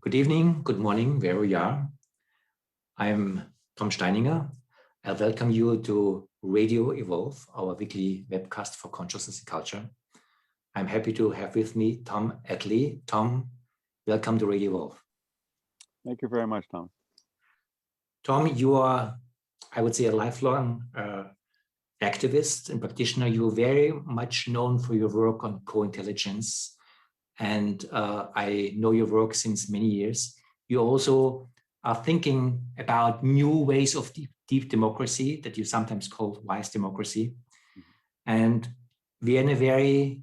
Good evening, good morning, wherever you are. I'm Tom Steininger. I welcome you to Radio Evolve, our weekly webcast for consciousness and culture. I'm happy to have with me Tom Atlee. Tom, welcome to Radio Evolve. Thank you very much, Tom. Tom, you are, I would say, a lifelong activist and practitioner. You're very much known for your work on co-intelligence. And I know your work since many years. You also are thinking about new ways of deep democracy that you sometimes call wise democracy. And we are in a very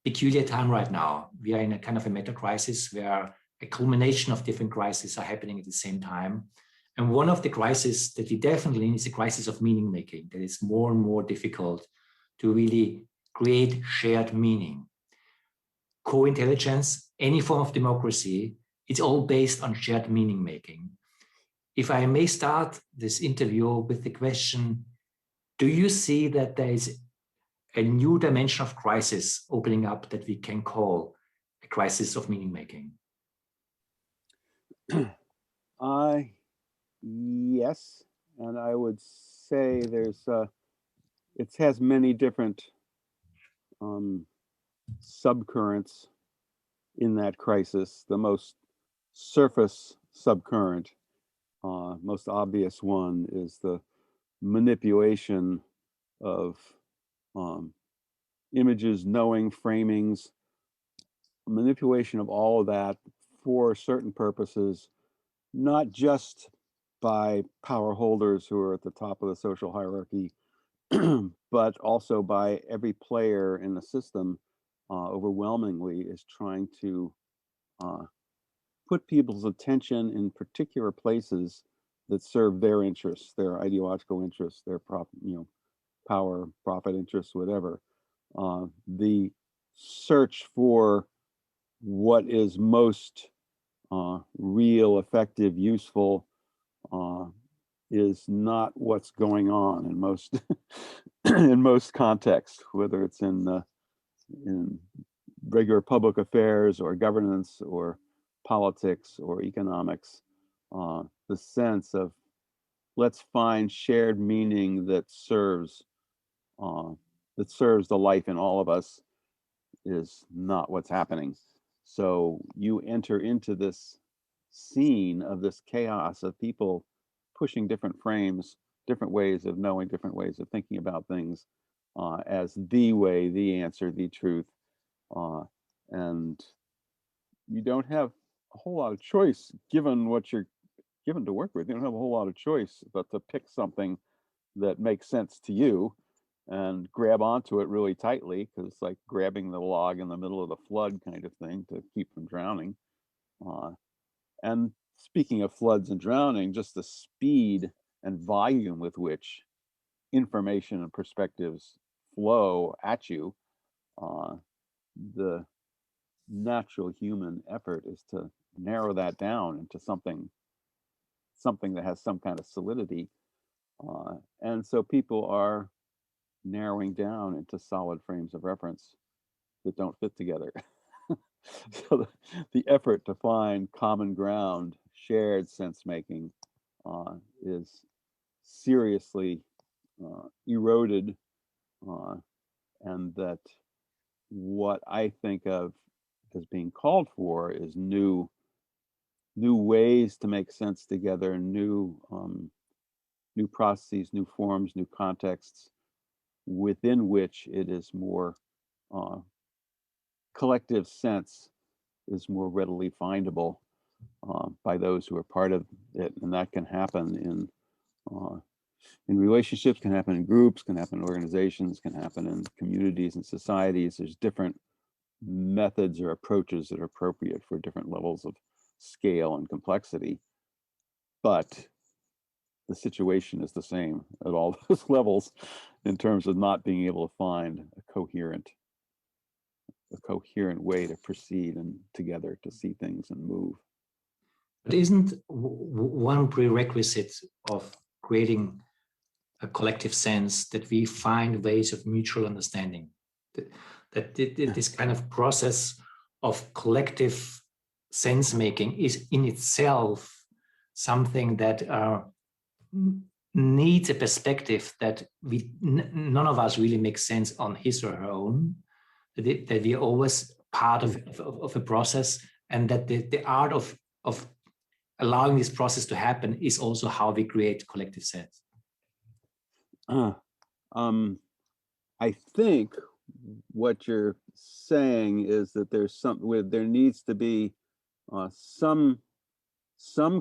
peculiar time right now. We are in a kind of a meta crisis where a culmination of different crises are happening at the same time. And one of the crises that we definitely need is the crisis of meaning making, that it's more and more difficult to really create shared meaning. Co-intelligence, any form of democracy, it's all based on shared meaning making. If I may start this interview with the question, do you see that there is a new dimension of crisis opening up that we can call a crisis of meaning making? Yes, and I would say it has many different subcurrents in that crisis. The most surface subcurrent, most obvious one, is the manipulation of images, knowing, framings, manipulation of all of that for certain purposes, not just by power holders who are at the top of the social hierarchy, but also by every player in the system. Overwhelmingly is trying to put people's attention in particular places that serve their interests, their ideological interests, their power, profit interests, whatever. The search for what is most real, effective, useful is not what's going on in most in most contexts, whether it's in regular public affairs or governance or politics or economics. The sense of let's find shared meaning that serves the life in all of us is not what's happening. So you enter into this scene of this chaos of people pushing different frames, different ways of knowing, different ways of thinking about things as the way, the answer, the truth. And you don't have a whole lot of choice given what you're given to work with. You don't have a whole lot of choice but to pick something that makes sense to you and grab onto it really tightly, because it's like grabbing the log in the middle of the flood kind of thing to keep from drowning. And speaking of floods and drowning, just the speed and volume with which information and perspectives flow at you, the natural human effort is to narrow that down into something that has some kind of solidity. And so people are narrowing down into solid frames of reference that don't fit together. So the effort to find common ground, shared sense making, is seriously eroded, and that what I think of as being called for is new ways to make sense together, new processes, new forms, new contexts within which it is more collective sense is more readily findable by those who are part of it. And that can happen in relationships, can happen in groups, can happen in organizations, can happen in communities and societies. There's different methods or approaches that are appropriate for different levels of scale and complexity. But the situation is the same at all those levels in terms of not being able to find a coherent way to proceed and together to see things and move. But isn't one prerequisite of creating a collective sense that we find ways of mutual understanding? That this kind of process of collective sense making is in itself something that needs a perspective that none of us really makes sense on his or her own, that we are always part of a process, and that the art of allowing this process to happen is also how we create collective sense. I think what you're saying is that there needs to be some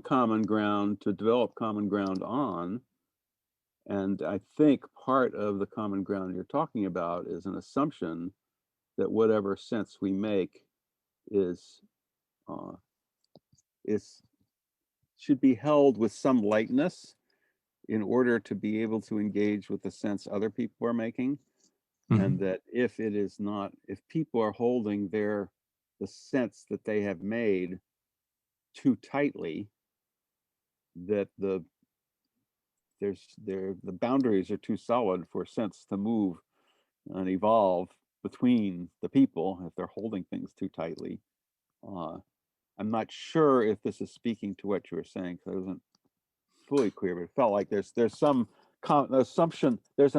common ground to develop common ground on. And I think part of the common ground you're talking about is an assumption that whatever sense we make should be held with some lightness in order to be able to engage with the sense other people are making. And that if people are holding the sense that they have made too tightly, that the boundaries are too solid for sense to move and evolve between the people if they're holding things too tightly. I'm not sure if this is speaking to what you were saying, because I wasn't fully clear, but it felt like there's an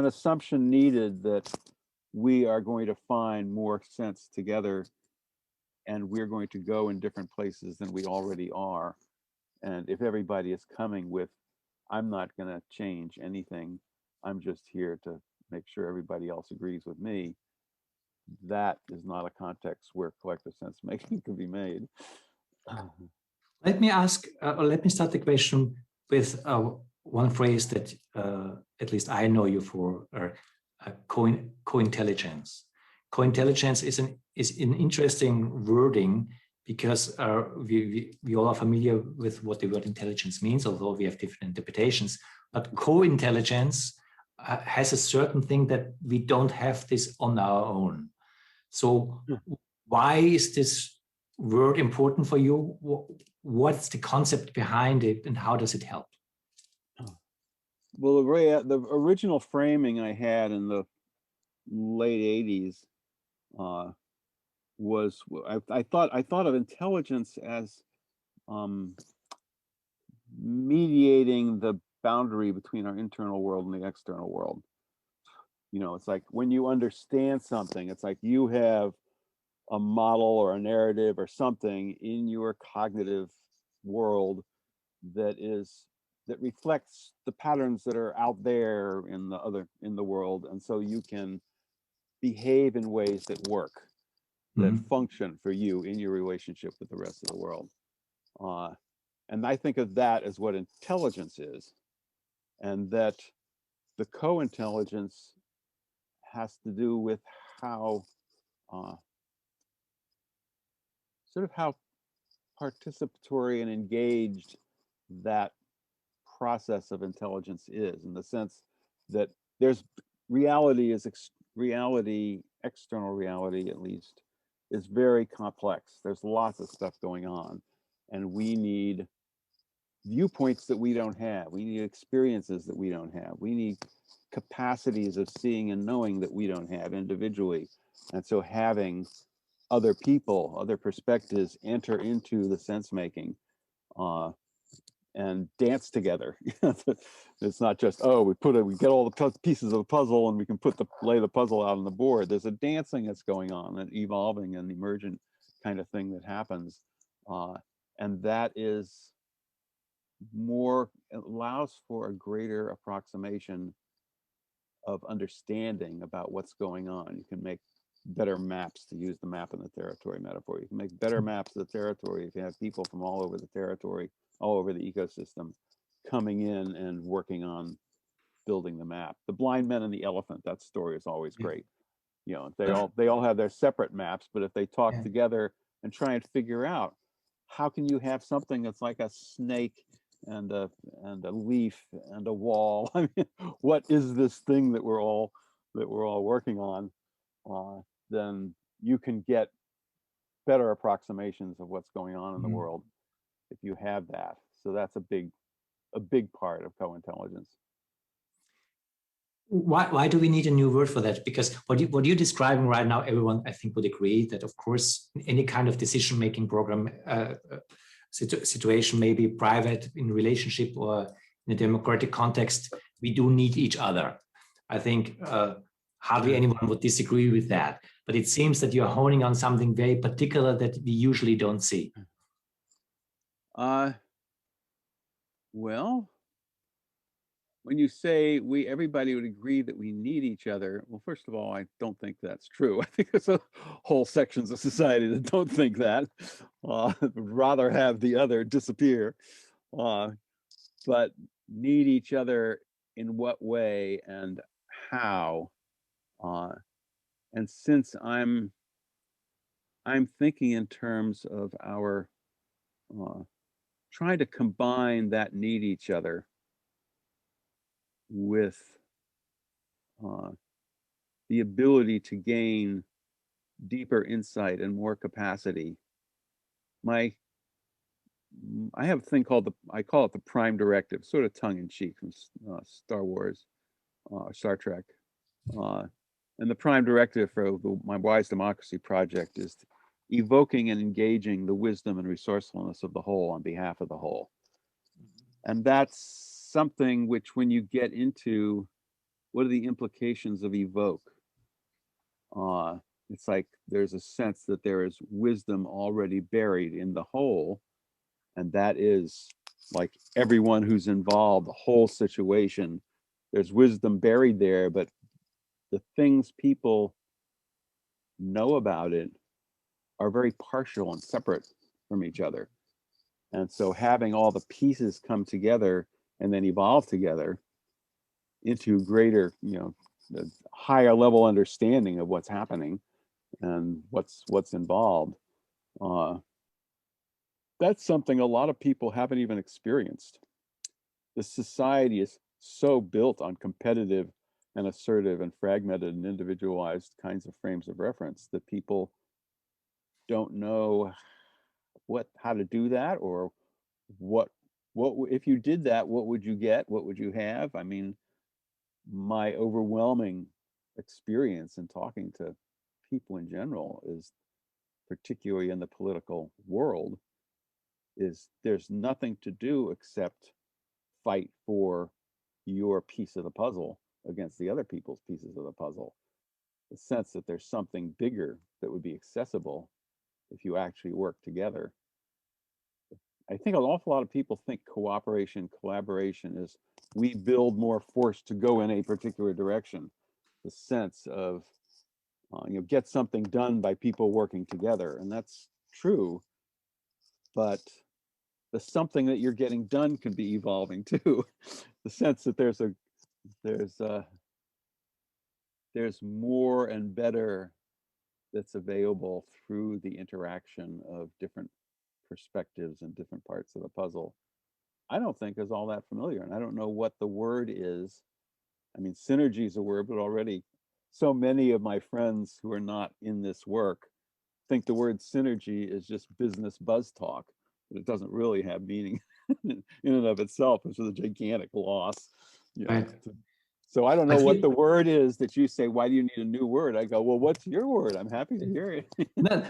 assumption needed that we are going to find more sense together, and we're going to go in different places than we already are. And if everybody is coming with, I'm not going to change anything, I'm just here to make sure everybody else agrees with me, that is not a context where collective sense making can be made. Let me start the question with one phrase that at least I know you for, co-intelligence. Co-intelligence is an interesting wording, because we all are familiar with what the word intelligence means, although we have different interpretations. But co-intelligence has a certain thing that we don't have this on our own. So why is this word important for you? What's the concept behind it, and how does it help? Well, the original framing I had in the late 80s was I thought of intelligence as mediating the boundary between our internal world and the external world. You know, it's like when you understand something, it's like you have a model or a narrative or something in your cognitive world that reflects the patterns that are out there in the world, and so you can behave in ways that work, that function for you in your relationship with the rest of the world. And I think of that as what intelligence is, and that the co-intelligence has to do with how how participatory and engaged that process of intelligence is, in the sense that there's external reality at least, is very complex. There's lots of stuff going on, and we need viewpoints that we don't have. We need experiences that we don't have. We need capacities of seeing and knowing that we don't have individually. And so having other people, other perspectives enter into the sense making and dance together. It's not just, oh, we get all the pieces of the puzzle and we can lay the puzzle out on the board. There's a dancing that's going on, an evolving and emergent kind of thing that happens. And that allows for a greater approximation of understanding about what's going on. You can make better maps, to use the map in the territory metaphor. You can make better maps of the territory if you have people from all over the territory, all over the ecosystem, coming in and working on building the map. The blind men and the elephant, that story is always great. You know, they all have their separate maps, but if they talk together and try and figure out, how can you have something that's like a snake and a leaf and a wall? I mean, what is this thing that we're all working on? Then you can get better approximations of what's going on in the world if you have that. So that's a big part of co-intelligence. Why do we need a new word for that? Because what you're describing right now, everyone I think would agree that, of course, any kind of decision-making program situation, maybe private, in relationship or in a democratic context, we do need each other. I think hardly anyone would disagree with that. But it seems that you're honing on something very particular that we usually don't see. Well, when you say everybody would agree that we need each other, well, first of all, I don't think that's true. I think there's whole sections of society that don't think that, would rather have the other disappear. But need each other in what way and how? And since I'm thinking in terms of our trying to combine that need each other with the ability to gain deeper insight and more capacity. I have a thing called I call it the prime directive, sort of tongue in cheek from Star Wars, Star Trek. And the prime directive for my Wise Democracy project is evoking and engaging the wisdom and resourcefulness of the whole on behalf of the whole. And that's something which, when you get into what are the implications of evoke, it's like there's a sense that there is wisdom already buried in the whole, and that is like everyone who's involved, the whole situation. There's wisdom buried there, but the things people know about it are very partial and separate from each other. And so having all the pieces come together and then evolve together into greater, the higher level understanding of what's happening and what's involved. That's something a lot of people haven't even experienced. The society is so built on competitive and assertive and fragmented and individualized kinds of frames of reference that people don't know how to do that, or what if you did that, what would you get, what would you have? I mean, my overwhelming experience in talking to people in general is, particularly in the political world, is there's nothing to do except fight for your piece of the puzzle against the other people's pieces of the puzzle. The sense that there's something bigger that would be accessible if you actually work together. I think an awful lot of people think cooperation, collaboration is we build more force to go in a particular direction. The sense of get something done by people working together, and that's true. But the something that you're getting done can be evolving too. The sense that there's more and better that's available through the interaction of different perspectives and different parts of the puzzle, I don't think is all that familiar. And I don't know what the word is. I mean, synergy is a word, but already so many of my friends who are not in this work think the word synergy is just business buzz talk, but it doesn't really have meaning in and of itself, which is a gigantic loss. Right. So I don't know what the word is that you say, why do you need a new word? I go, well, what's your word? I'm happy to hear it. No,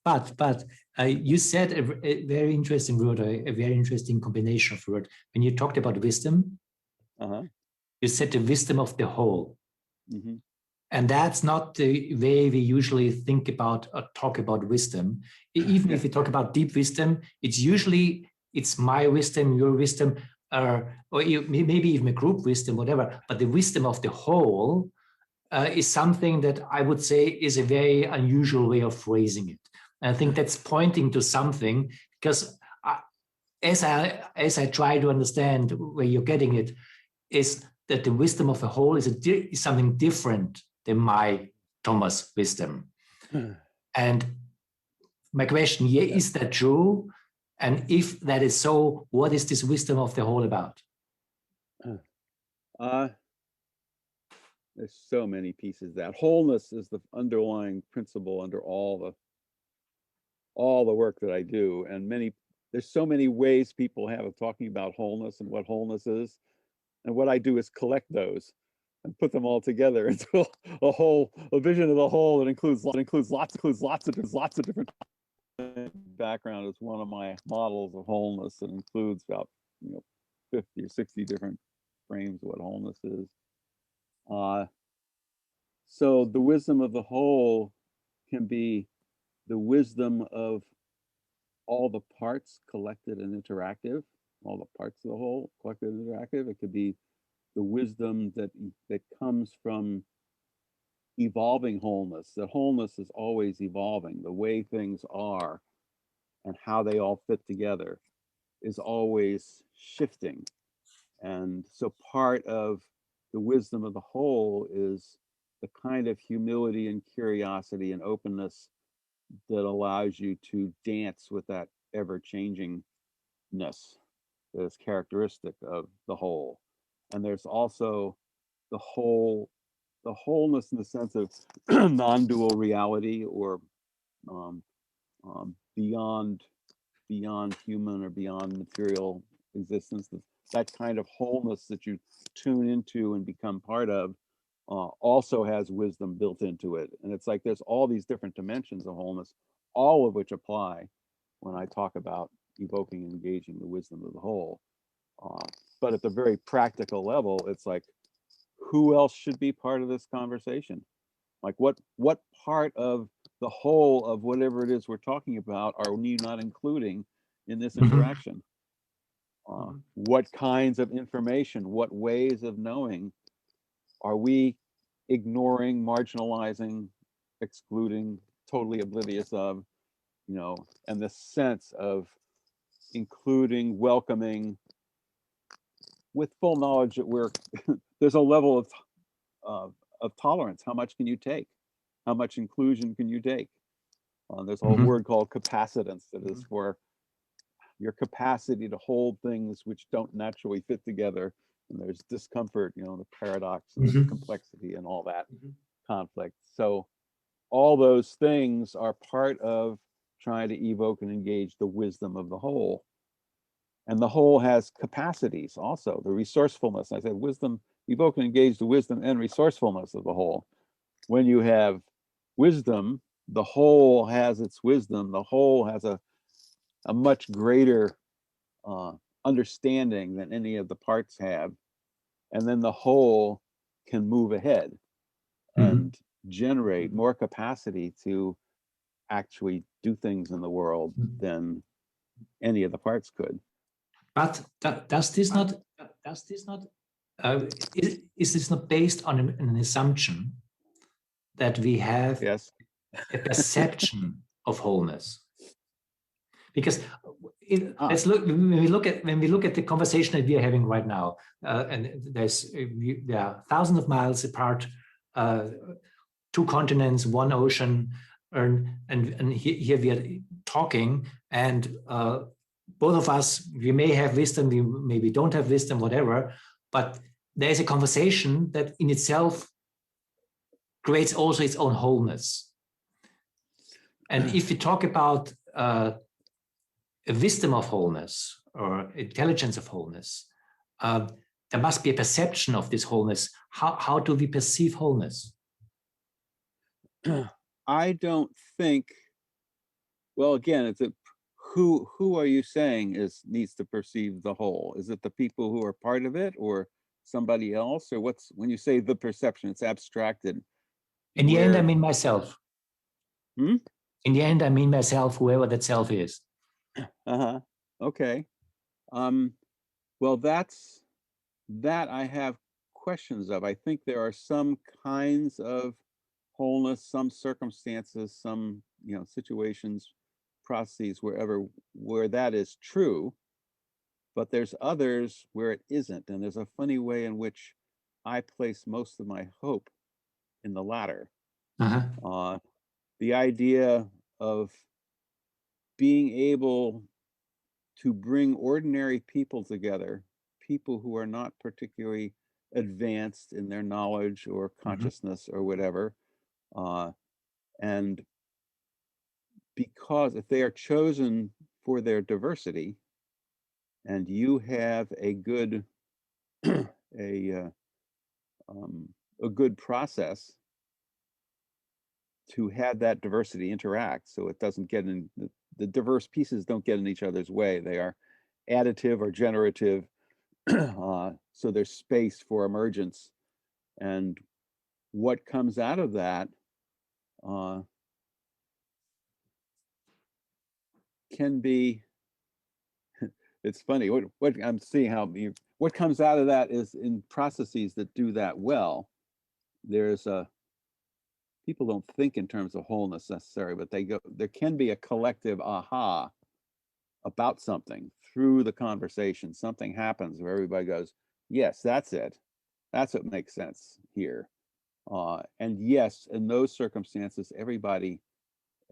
but you said a very interesting word, a very interesting combination of word. When you talked about wisdom, you said the wisdom of the whole. Mm-hmm. And that's not the way we usually think about or talk about wisdom. Even if we talk about deep wisdom, it's my wisdom, your wisdom, or maybe even a group wisdom, whatever. But the wisdom of the whole is something that I would say is a very unusual way of phrasing it. And I think that's pointing to something, because as I try to understand where you're getting it, is that the wisdom of the whole is something different than my Thomas wisdom. And my question here, is that true? And if that is so, what is this wisdom of the whole about? There's so many pieces. That wholeness is the underlying principle under all the work that I do. And there's so many ways people have of talking about wholeness and what wholeness is. And what I do is collect those. and put them all together into a vision of the whole that includes lots of different background. Is one of my models of wholeness that includes about 50 or 60 different frames of what wholeness is. So the wisdom of the whole can be the wisdom of all the parts collected and interactive, all the parts of the whole collected and interactive. It could be the wisdom that comes from evolving wholeness. That wholeness is always evolving. The way things are and how they all fit together is always shifting. And so part of the wisdom of the whole is the kind of humility and curiosity and openness that allows you to dance with that ever-changingness that is characteristic of the whole. And there's also the wholeness in the sense of non-dual reality, or beyond human or beyond material existence. That kind of wholeness that you tune into and become part of also has wisdom built into it. And it's like there's all these different dimensions of wholeness, all of which apply when I talk about evoking and engaging the wisdom of the whole. But at the very practical level, it's like, who else should be part of this conversation? Like what part of the whole of whatever it is we're talking about are we not including in this interaction? What kinds of information, what ways of knowing are we ignoring, marginalizing, excluding, totally oblivious of, and the sense of including, welcoming, with full knowledge that there's a level of tolerance. How much can you take? How much inclusion can you take? There's a whole word called capacitance that is for your capacity to hold things which don't naturally fit together. And there's discomfort, the paradox and the complexity and all that conflict. So all those things are part of trying to evoke and engage the wisdom of the whole. And the whole has capacities also, the resourcefulness. I said wisdom, evoke and engage the wisdom and resourcefulness of the whole. When you have wisdom, the whole has its wisdom. The whole has a much greater understanding than any of the parts have. And then the whole can move ahead and generate more capacity to actually do things in the world than any of the parts could. But does this not is this not based on an assumption that we have Yes. a perception of wholeness? Because let's look when we look at the conversation that we are having right now, and there are thousands of miles apart, 2 continents, 1 ocean, and here we are talking, and both of us, we may have wisdom, we maybe don't have wisdom, whatever, but there is a conversation that in itself creates also its own wholeness. And if we talk about a wisdom of wholeness or intelligence of wholeness, there must be a perception of this wholeness. How do we perceive wholeness? I don't think, well, again, it's who are you saying needs to perceive the whole? Is it the people who are part of it, or somebody else, or when you say the perception, it's abstracted? In the end, I mean myself. In the end, I mean myself, whoever that self is. Okay. Well, that I have questions of. I think there are some kinds of wholeness, some circumstances, some situations, processes, where that is true, but there's others where it isn't. And there's a funny way in which I place most of my hope in the latter. The idea of being able to bring ordinary people together, people who are not particularly advanced in their knowledge or consciousness or whatever, and because if they are chosen for their diversity, and you have a good a good process to have that diversity interact, so it doesn't get in, the diverse pieces don't get in each other's way. They are additive or generative, so there's space for emergence. And what comes out of that can be, it's funny, what I'm seeing how what comes out of that is in processes that do that well, there's a, people don't think in terms of wholeness necessarily, but there can be a collective aha about something through the conversation. Something happens where everybody goes, yes, that's it. That's what makes sense here. And yes, in those circumstances, everybody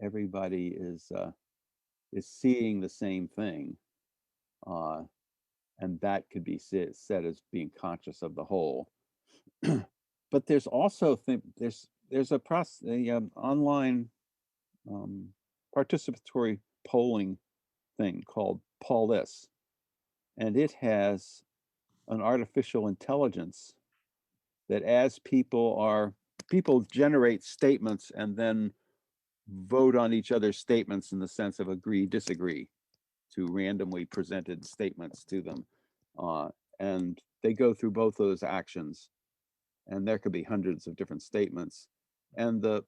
is seeing the same thing. And that could be said as being conscious of the whole. But there's also there's a process, online participatory polling thing called Polis, and it has an artificial intelligence that, as people generate statements and then vote on each other's statements in the sense of agree, disagree, to randomly presented statements to them. And they go through both those actions, and there could be hundreds of different statements. And the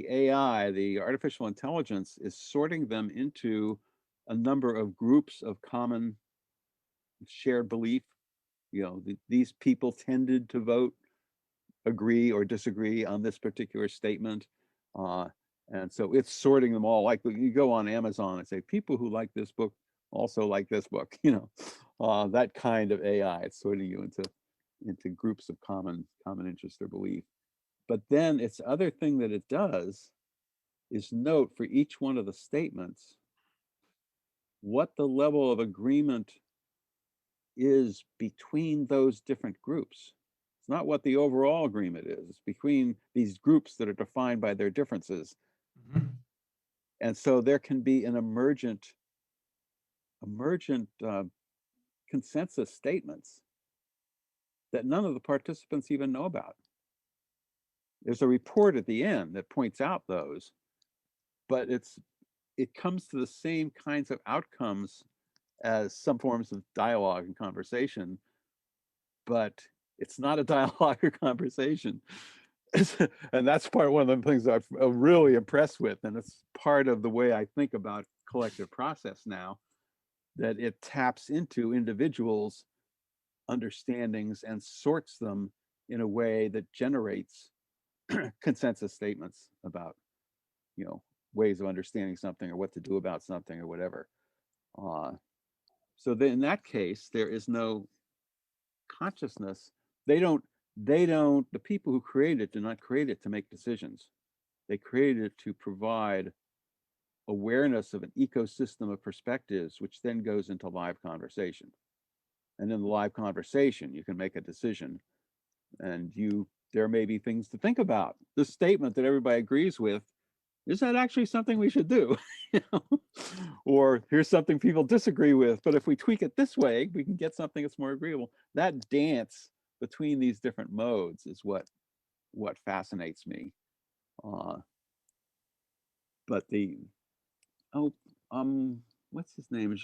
AI, the artificial intelligence, is sorting them into a number of groups of common shared belief. These people tended to vote agree or disagree on this particular statement. And so it's sorting them all. Like you go on Amazon and say, people who like this book also like this book, that kind of AI. It's sorting you into groups of common interest or belief. But then its other thing that it does is note for each one of the statements what the level of agreement is between those different groups. It's not what the overall agreement is. It's between these groups that are defined by their differences. Mm-hmm. And so there can be an emergent consensus statements that none of the participants even know about. There's a report at the end that points out those, but it comes to the same kinds of outcomes as some forms of dialogue and conversation, but it's not a dialogue or conversation. And that's one of the things I'm really impressed with. And it's part of the way I think about collective process now, that it taps into individuals' understandings and sorts them in a way that generates consensus statements about, ways of understanding something or what to do about something or whatever. So then in that case, there is no consciousness. The people who create it did not create it to make decisions. They created it to provide awareness of an ecosystem of perspectives, which then goes into live conversation. And in the live conversation, you can make a decision, and there may be things to think about. The statement that everybody agrees with, is that actually something we should do? Or here's something people disagree with, but if we tweak it this way, we can get something that's more agreeable. That dance between these different modes is what fascinates me. But what's his name?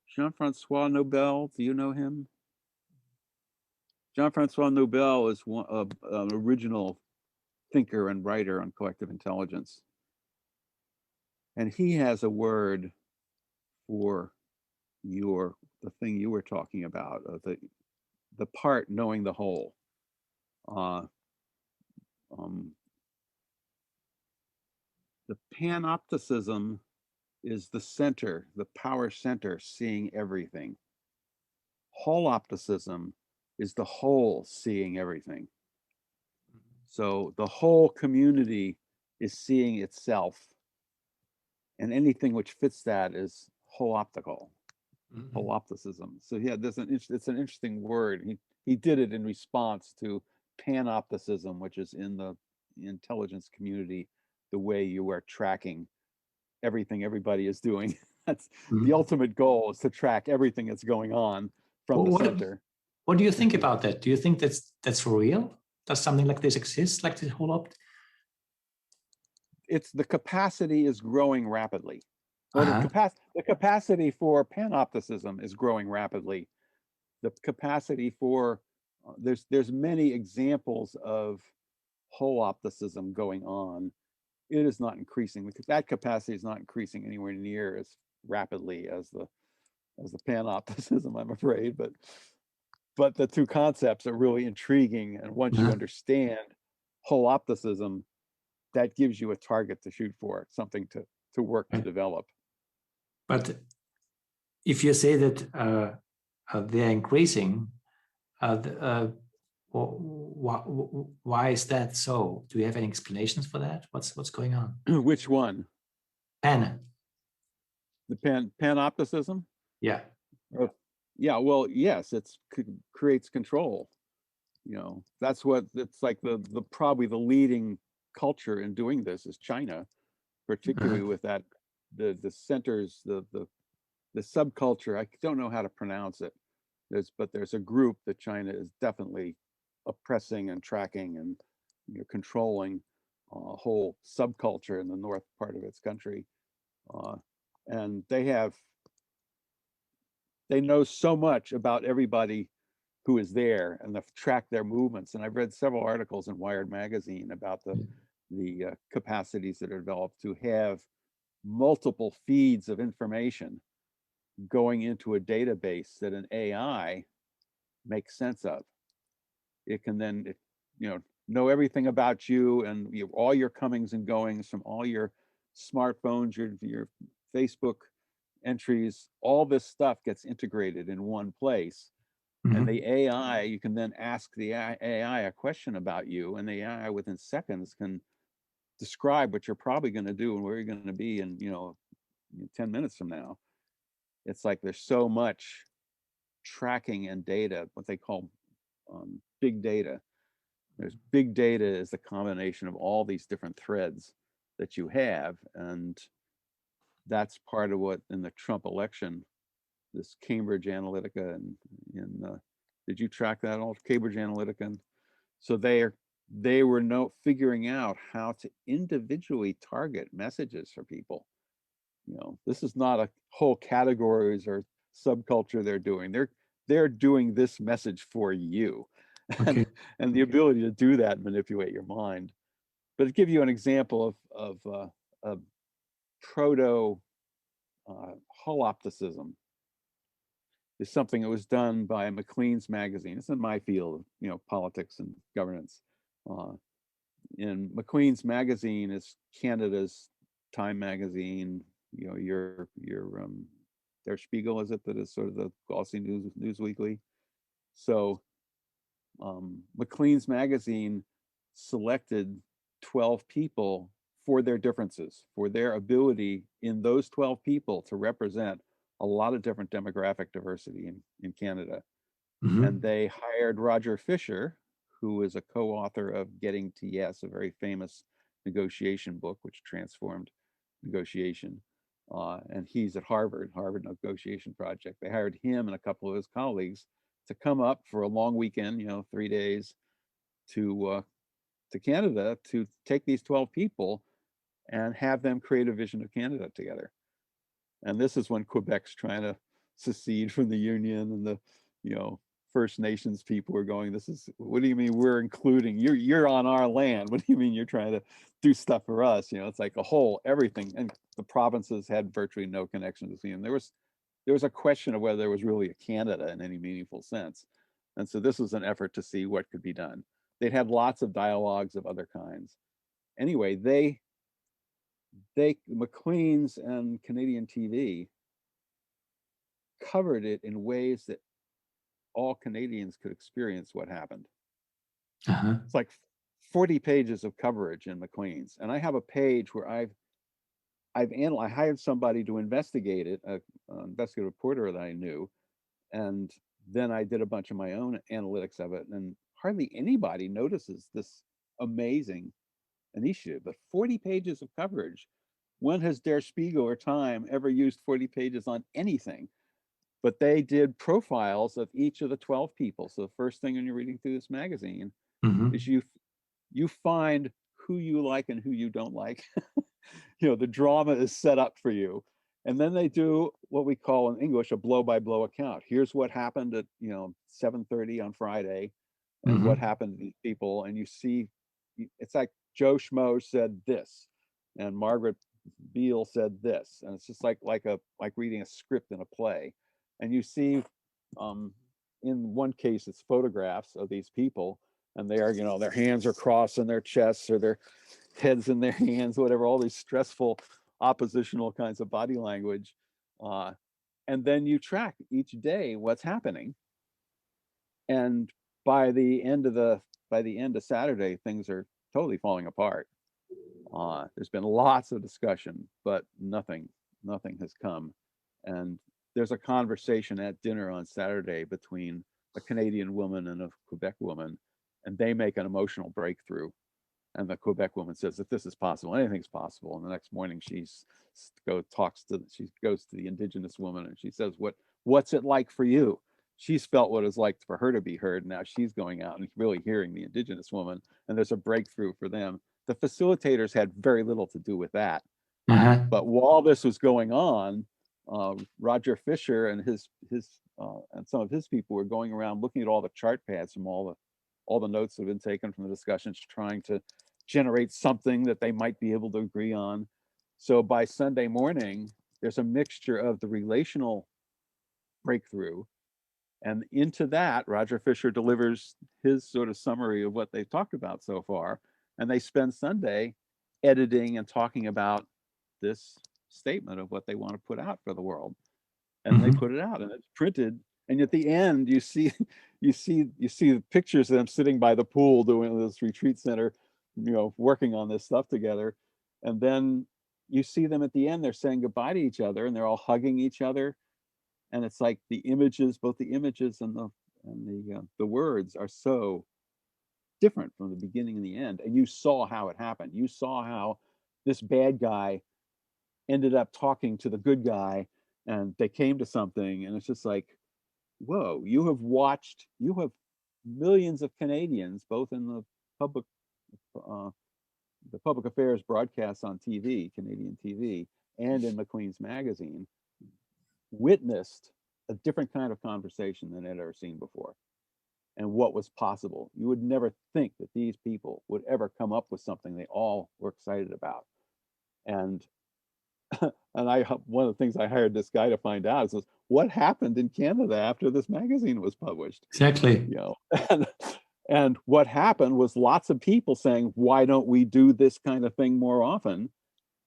Jean-Francois Nobel. Do you know him? Jean-Francois Nobel is an original thinker and writer on collective intelligence. And he has a word for the thing you were talking about, the part knowing the whole. The panopticism is the center, the power center, seeing everything. Holopticism is the whole seeing everything. So the whole community is seeing itself, and anything which fits that is holoptical. Mm-hmm. Holopticism. So yeah, it's an interesting word. He did it in response to panopticism, which is in the intelligence community, the way you are tracking everything everybody is doing. That's the ultimate goal, is to track everything that's going on from the center. What do you think about that? Do you think that's real? Does something like this exist, like this whole It's the capacity is growing rapidly. Well, Uh-huh. the capacity for panopticism is growing rapidly. The capacity for there's many examples of holopticism going on. It is not increasing because that capacity is not increasing anywhere near as rapidly as the panopticism, I'm afraid. But the two concepts are really intriguing, and once you Uh-huh. understand holopticism, that gives you a target to shoot for, something to work to Right. develop. But if you say that they're increasing, why is that so? Do you have any explanations for that? What's going on? Which one? Pan. The panopticism? Yeah. Yeah, well, yes, it creates control. That's what it's like. The probably the leading culture in doing this is China, particularly Uh-huh. with that the centers, the subculture. I don't know how to pronounce it. But there's a group that China is definitely oppressing and tracking and controlling a whole subculture in the north part of its country, and they know so much about everybody who is there, and they've tracked their movements. And I've read several articles in Wired magazine about the capacities that are developed to have multiple feeds of information going into a database that an AI makes sense of. It can then, know everything about you and all your comings and goings from all your smartphones, your Facebook entries. All this stuff gets integrated in one place. And Mm-hmm. the AI, you can then ask the AI a question about you, and the AI within seconds can describe what you're probably going to do and where you're going to be in 10 minutes from now. It's like there's so much tracking and data, what they call big data. There's big data is the combination of all these different threads that you have, and that's part of what in the Trump election, this Cambridge Analytica and did you track that all? Cambridge Analytica. And so they were figuring out how to individually target messages for people. This is not a whole categories or subculture they're doing. They're doing this message for you. Okay. And the ability to do that, manipulate your mind. But to give you an example of proto holopticism is something that was done by Maclean's magazine. It's in my field of politics and governance. In Maclean's magazine is Canada's Time magazine. Your Der Spiegel, is it, that is sort of the glossy news weekly. So Maclean's magazine selected 12 people for their differences, for their ability in those 12 people to represent a lot of different demographic diversity in Canada. And Mm-hmm. they hired Roger Fisher, who is a co-author of Getting to Yes, a very famous negotiation book, which transformed negotiation. And he's at Harvard Negotiation Project. They hired him and a couple of his colleagues to come up for a long weekend, 3 days, to Canada to take these 12 people and have them create a vision of Canada together. And this is when Quebec's trying to secede from the Union, and the First Nations people are going, what do you mean we're including you're on our land? What do you mean you're trying to do stuff for us? It's like a whole everything. And the provinces had virtually no connection to the Union. There was a question of whether there was really a Canada in any meaningful sense. And so this was an effort to see what could be done. They'd had lots of dialogues of other kinds. Anyway, Maclean's and Canadian TV covered it in ways that all Canadians could experience what happened. Uh-huh. It's like 40 pages of coverage in Maclean's. And I have a page where I hired somebody to investigate it, an investigative reporter that I knew, and then I did a bunch of my own analytics of it, and hardly anybody notices this amazing initiative. But 40 pages of coverage. When has Der Spiegel or Time ever used 40 pages on anything? but they did profiles of each of the 12 people. So the first thing when you're reading through this magazine is you find who you like and who you don't like. The drama is set up for you. And then they do what we call in English a blow-by-blow account. Here's what happened at 7:30 on Friday, and what happened to these people. And you see, it's like Joe Schmo said this, and Margaret Beale said this, and it's just like reading a script in a play. And you see, in one case, it's photographs of these people, and they are, their hands are crossed on their chests or their heads in their hands, whatever, all these stressful oppositional kinds of body language. And then you track each day what's happening. And by the end of Saturday, things are totally falling apart. There's been lots of discussion, but nothing has come. And there's a conversation at dinner on Saturday between a Canadian woman and a Quebec woman, and they make an emotional breakthrough. And the Quebec woman says that this is possible, anything's possible. And the next morning she goes to the Indigenous woman and she says, what's it like for you? She's felt what it's like for her to be heard. Now she's going out and really hearing the Indigenous woman, and there's a breakthrough for them. The facilitators had very little to do with that. But while this was going on, Roger Fisher and his and some of his people were going around looking at all the chart pads from all the notes that have been taken from the discussions, trying to generate something that they might be able to agree on. So by Sunday morning, there's a mixture of the relational breakthrough, and into that, Roger Fisher delivers his sort of summary of what they've talked about so far. And they spend Sunday editing and talking about this statement of what they want to put out for the world. And they put it out, and it's printed. And at the end, you see the pictures of them sitting by the pool doing this retreat center, working on this stuff together. And then you see them at the end, they're saying goodbye to each other, and they're all hugging each other. And it's like the images, both the images and the words are so different from the beginning and the end. And you saw how it happened. You saw how this bad guy ended up talking to the good guy, and they came to something. And it's just like, whoa, you have millions of Canadians, both in the public affairs broadcasts on TV, Canadian TV, and in Maclean's magazine, witnessed a different kind of conversation than I'd ever seen before, and what was possible. You would never think that these people would ever come up with something they all were excited about. And one of the things I hired this guy to find out is what happened in Canada after this magazine was published. Exactly. And what happened was lots of people saying, why don't we do this kind of thing more often?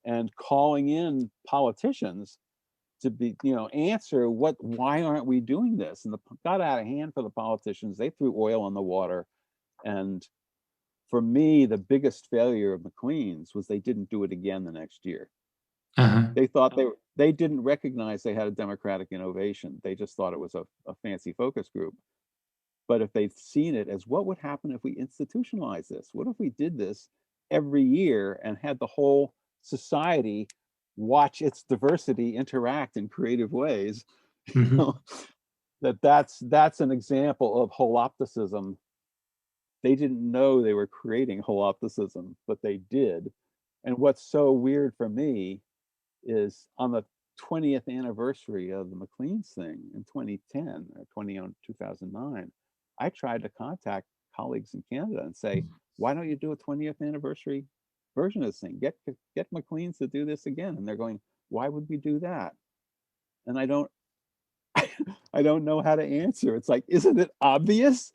And calling in politicians to be, answer why aren't we doing this? And it got out of hand for the politicians. They threw oil on the water. And for me, the biggest failure of Maclean's was they didn't do it again the next year. They thought they didn't recognize they had a democratic innovation. They just thought it was a fancy focus group. But if they'd seen it as, what would happen if we institutionalized this? What if we did this every year and had the whole society watch its diversity interact in creative ways? That's an example of holopticism. They didn't know they were creating holopticism, but they did. And what's so weird for me is on the 20th anniversary of the Maclean's thing in 2010 or 2009, I tried to contact colleagues in Canada and say, why don't you do a 20th anniversary version of this thing? Get Maclean's to do this again. And they're going, why would we do that? And I don't know how to answer. It's like, isn't it obvious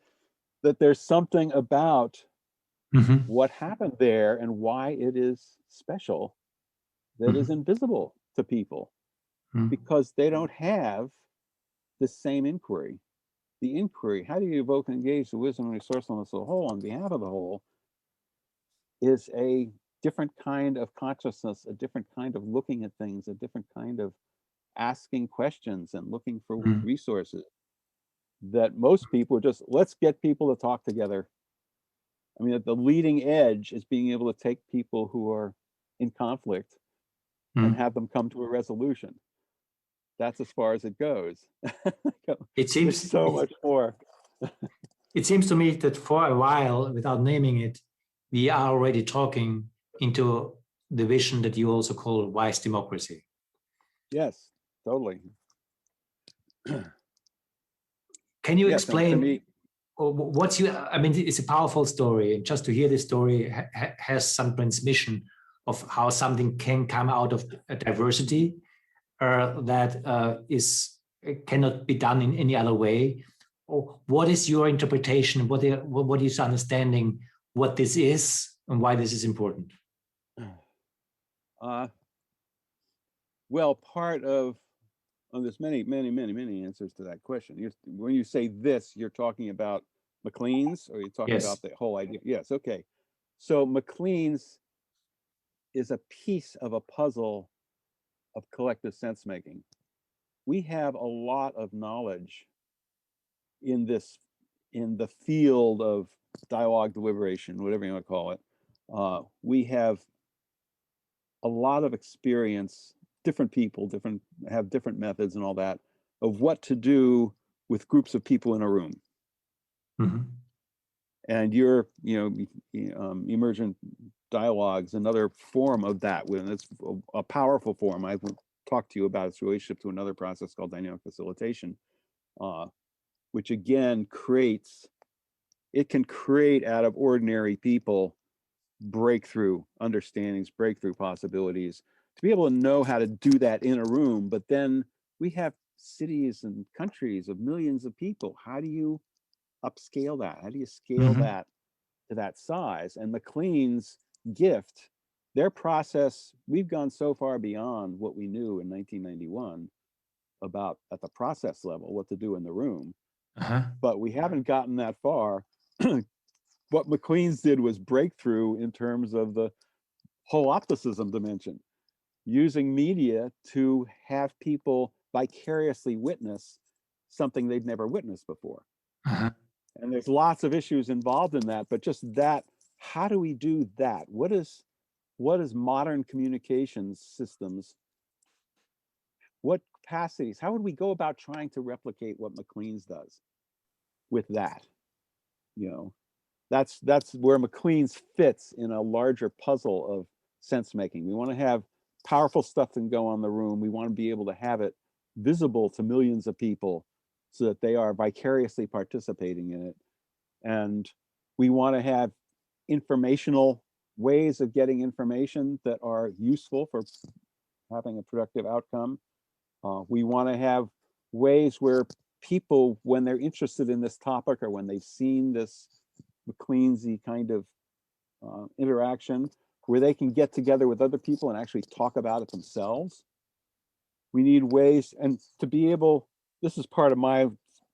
that there's something about what happened there and why it is special that is invisible to people, because they don't have the same inquiry. The inquiry, how do you evoke and engage the wisdom and resourcefulness of the whole on behalf of the whole, is a different kind of consciousness, a different kind of looking at things, a different kind of asking questions and looking for resources that most people just, let's get people to talk together. I mean, at the leading edge is being able to take people who are in conflict and have them come to a resolution. That's as far as it goes. It There's seems so much more. it seems to me that for a while, without naming it, we are already talking into the vision that you also call wise democracy. Yes, totally. Can you Yes, and to explain me, what's you? I mean, it's a powerful story. Just to hear this story has some transmission of how something can come out of a diversity that is cannot be done in any other way. Or what is your interpretation? What is understanding what this is and why this is important? uh, well, part of there's many answers to that question. When you say this, you're talking about McLean's, or you're talking Yes. about the whole idea? Yes, okay. So McLean's is a piece of a puzzle of collective sense making. We have a lot of knowledge in the field of dialogue, deliberation, whatever you want to call it. We have a lot of experience, different people, have different methods and all that, of what to do with groups of people in a room. Mm-hmm. And emergent dialogues, another form of that, when it's a powerful form. I've talked to you about its relationship to another process called dynamic facilitation, which again can create out of ordinary people breakthrough understandings, breakthrough possibilities, to be able to know how to do that in a room. But then we have cities and countries of millions of people. How do you upscale that? How do you scale Mm-hmm. that to that size? And McLean's gift, their process, we've gone so far beyond what we knew in 1991 about at the process level, what to do in the room. Uh-huh. But we haven't gotten that far. What McLean's did was breakthrough in terms of the holopticism dimension, using media to have people vicariously witness something they'd never witnessed before. Uh-huh. And there's lots of issues involved in that, but just that, how do we do that? What is modern communications systems? What capacities? How would we go about trying to replicate what McLean's does with that? You know, that's where McLean's fits in a larger puzzle of sense making. We want to have powerful stuff that can go on the room. We want to be able to have it visible to millions of people so that they are vicariously participating in it. And we want to have informational ways of getting information that are useful for having a productive outcome. We want to have ways where people, when they're interested in this topic or when they've seen this McLean's-y kind of interaction, where they can get together with other people and actually talk about it themselves. We need ways, and to be able, this is part of my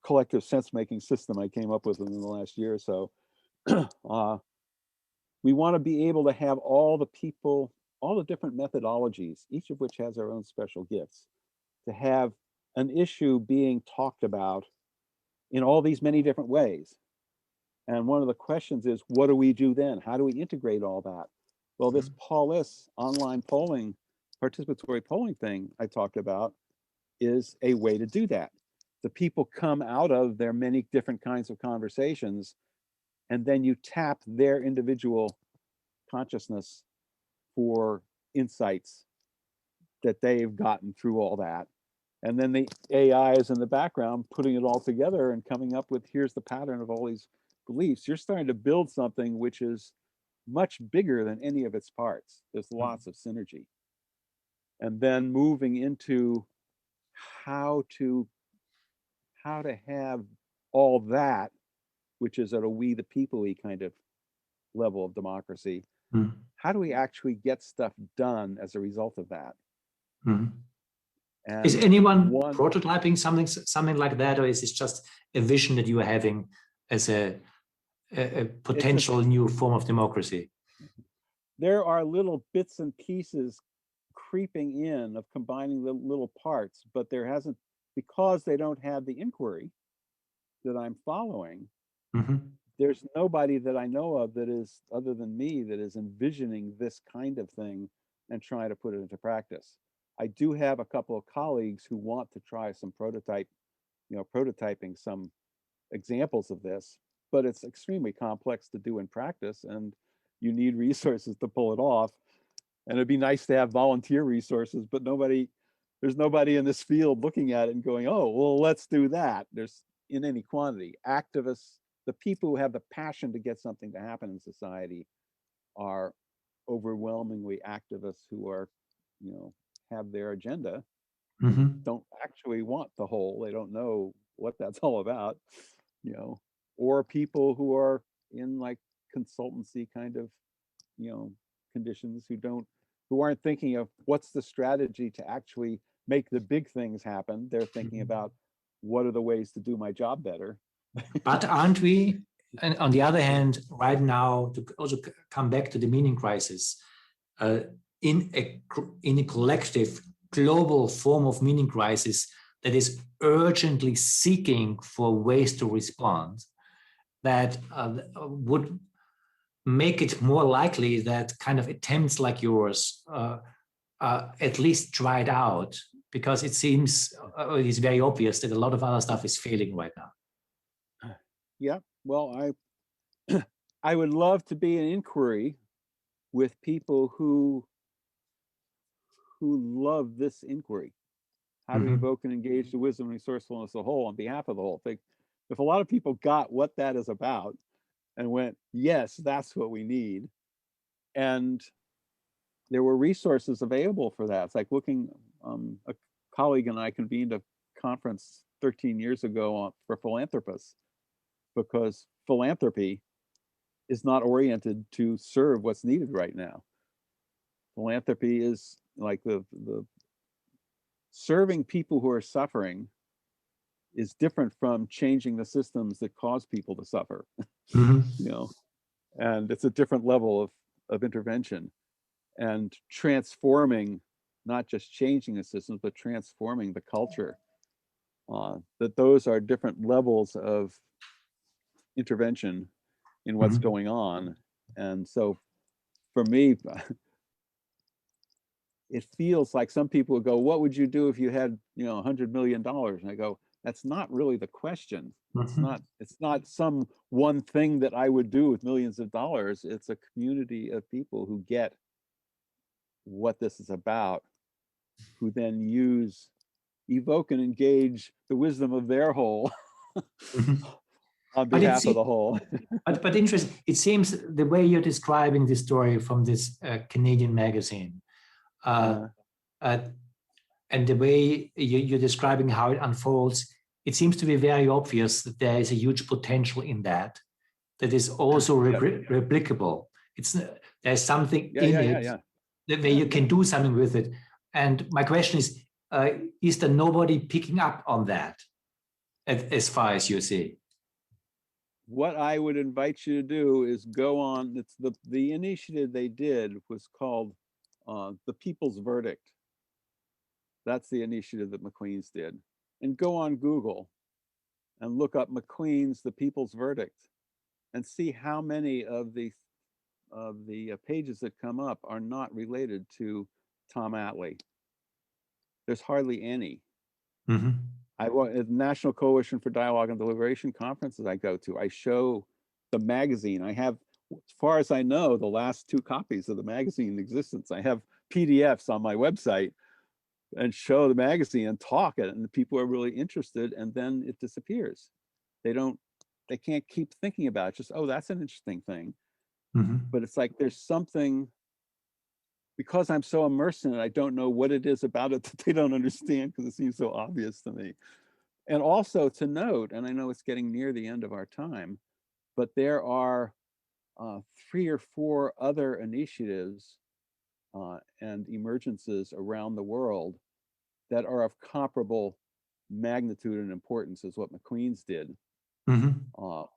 collective sense-making system I came up with in the last year or so. We want to be able to have all the people, all the different methodologies, each of which has their own special gifts, to have an issue being talked about in all these many different ways. And one of the questions is, what do we do then? How do we integrate all that? Well, this Paulis online polling, participatory polling thing I talked about is a way to do that. The people come out of their many different kinds of conversations, and then you tap their individual consciousness for insights that they've gotten through all that. And then the AI is in the background putting it all together and coming up with, here's the pattern of all these beliefs. You're starting to build something which is much bigger than any of its parts. There's lots of synergy. And then moving into how to have all that, which is at a we the people-y kind of level of democracy. Mm-hmm. How do we actually get stuff done as a result of that? Mm-hmm. Is And anyone one, prototyping something like that, or is it just a vision that you are having as a potential new form of democracy? there are little bits and pieces creeping in of combining the little parts, but there hasn't, because they don't have the inquiry that I'm following, Mm-hmm. there's nobody that I know of that is, other than me, that is envisioning this kind of thing and trying to put it into practice. I do have a couple of colleagues who want to try some prototyping some examples of this, but it's extremely complex to do in practice, and you need resources to pull it off. And it'd be nice to have volunteer resources, but there's nobody in this field looking at it and going, oh, well, let's do that. There's in any quantity. Activists, the people who have the passion to get something to happen in society are overwhelmingly activists who are, have their agenda, don't actually want the whole, they don't know what that's all about, or people who are in like consultancy kind of, conditions who aren't thinking of what's the strategy to actually make the big things happen. They're thinking about what are the ways to do my job better. But aren't we, and on the other hand, right now, to also come back to the meaning crisis, in a collective global form of meaning crisis that is urgently seeking for ways to respond, that would make it more likely that kind of attempts like yours at least tried out, because it seems it is very obvious that a lot of other stuff is failing right now. Yeah, well, I would love to be an inquiry with people who love this inquiry. How to evoke and engage the wisdom and resourcefulness of the whole on behalf of the whole thing. If a lot of people got what that is about and went, yes, that's what we need, and there were resources available for that. It's like looking, a colleague and I convened a conference 13 years ago for philanthropists, because philanthropy is not oriented to serve what's needed right now. Philanthropy is like the serving people who are suffering is different from changing the systems that cause people to suffer. And it's a different level of intervention, and transforming, not just changing the systems, but transforming the culture. That those are different levels of intervention in what's going on. And so for me, it feels like some people would go, what would you do if you had, $100 million? And I go, that's not really the question. It's not some one thing that I would do with millions of dollars. It's a community of people who get what this is about, who then evoke and engage the wisdom of their whole on behalf of the whole. but interesting, it seems the way you're describing this story from this Canadian magazine, and the way you're describing how it unfolds, it seems to be very obvious that there is a huge potential in that is also replicable. There's something in it where you can do something with it. And my question is there nobody picking up on that as far as you see? What I would invite you to do is go on, it's the initiative they did was called the People's Verdict. That's the initiative that McQueen's did. And go on Google and look up McQueen's The People's Verdict and see how many of the pages that come up are not related to Tom Atlee. There's hardly any. At the National Coalition for Dialogue and Deliberation conferences I go to, I show the magazine. I have, as far as I know, the last 2 copies of the magazine in existence. I have PDFs on my website and show the magazine and talk it, and the people are really interested, and then it disappears. They can't keep thinking about it. Just, oh, that's an interesting thing. But it's like there's something, because I'm so immersed in it, I don't know what it is about it that they don't understand, because it seems so obvious to me. And also to note, and I know it's getting near the end of our time, but there are 3 or 4 other initiatives and emergences around the world that are of comparable magnitude and importance as what McQueen's did,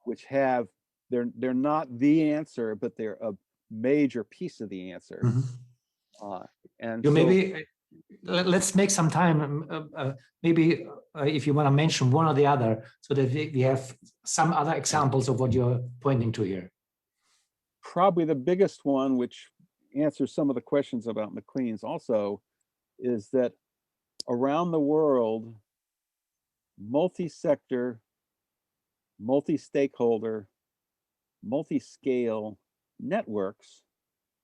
which have, they're not the answer, but they're a major piece of the answer. And so, maybe let's make some time, maybe if you want to mention one or the other, so that we have some other examples of what you're pointing to here. Probably the biggest one, which answers some of the questions about McQueen's also, is that around the world, multi-sector, multi-stakeholder, multi-scale networks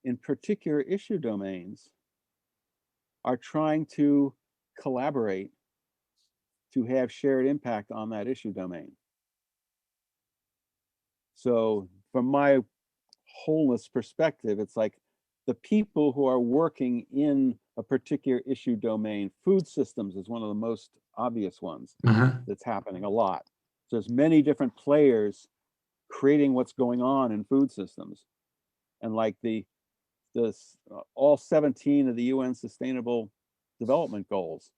in particular issue domains are trying to collaborate to have shared impact on that issue domain. So from my wholeness perspective, it's like the people who are working in a particular issue domain, food systems is one of the most obvious ones that's happening a lot. So there's many different players creating what's going on in food systems. And like all 17 of the UN Sustainable Development Goals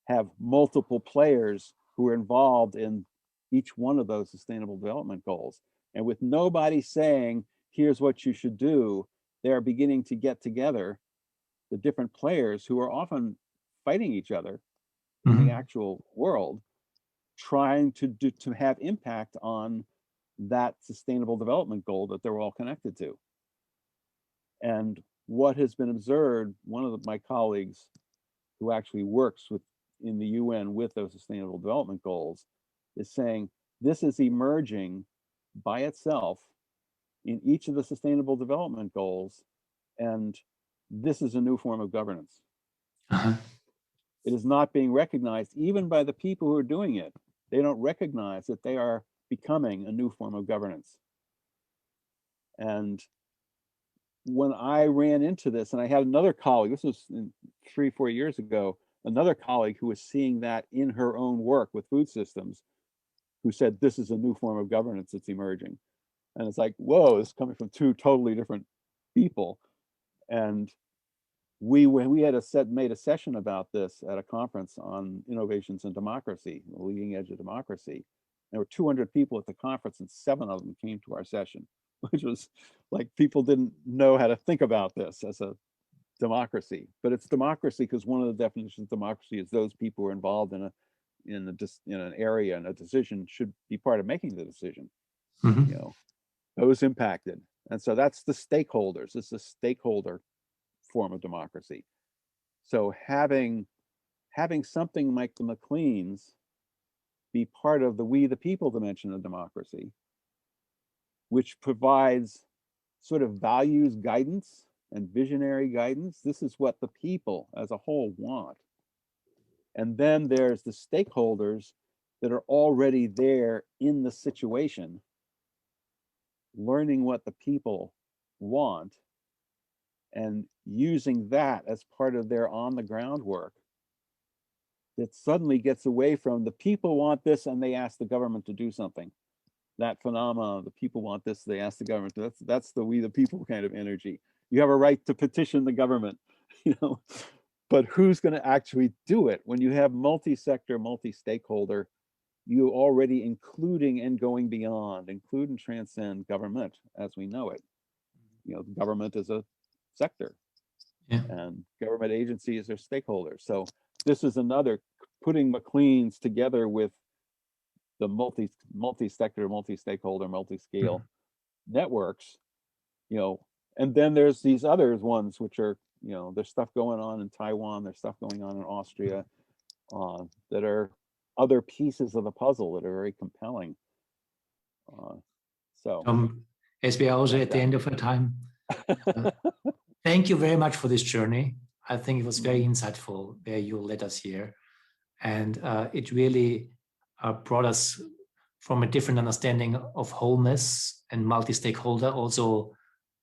have multiple players who are involved in each one of those Sustainable Development Goals. And with nobody saying, here's what you should do, they're beginning to get together, the different players who are often fighting each other in the actual world, trying to have impact on that Sustainable Development Goal that they're all connected to. And what has been observed, one of my colleagues who actually works in the UN with those Sustainable Development Goals is saying this is emerging by itself in each of the Sustainable Development Goals, and this is a new form of governance. It is not being recognized even by the people who are doing it. They don't recognize that they are becoming a new form of governance. And when I ran into this, and I had another colleague, this was 3-4 years ago, another colleague who was seeing that in her own work with food systems, who said, this is a new form of governance that's emerging. And it's like, whoa, it's coming from two totally different people. And when we had made a session about this at a conference on innovations in democracy, the leading edge of democracy. There were 200 people at the conference and 7 of them came to our session, which was like people didn't know how to think about this as a democracy. But it's democracy because one of the definitions of democracy is those people who are involved in an area and a decision should be part of making the decision. You know, those impacted. And so that's the stakeholders. It's a stakeholder form of democracy. So having something like the McLeans be part of the we the people dimension of democracy, which provides sort of values guidance and visionary guidance. This is what the people as a whole want. And then there's the stakeholders that are already there in the situation, learning what the people want and using that as part of their on the ground work. That suddenly gets away from the people want this and they ask the government to do something. That phenomenon, the people want this, they ask the government. That's the we the people kind of energy. You have a right to petition the government, you know, but who's going to actually do it? When you have multi-sector, multi-stakeholder, you already including and going beyond, include and transcend government as we know it. You know, government is a sector, and government agencies are stakeholders. So this is another putting McLean's together with the multi-sector, multi-stakeholder, multi-scale networks, you know, and then there's these other ones which are, you know, there's stuff going on in Taiwan, there's stuff going on in Austria that are other pieces of the puzzle that are very compelling. As we are also at the end of our time, thank you very much for this journey. I think it was very insightful where you led us here. And it really brought us from a different understanding of wholeness and multi-stakeholder, also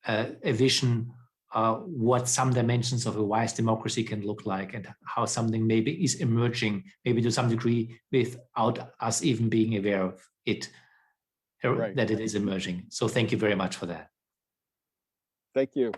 a vision what some dimensions of a wise democracy can look like and how something maybe is emerging, maybe to some degree without us even being aware of it, that it is emerging. So thank you very much for that. Thank you.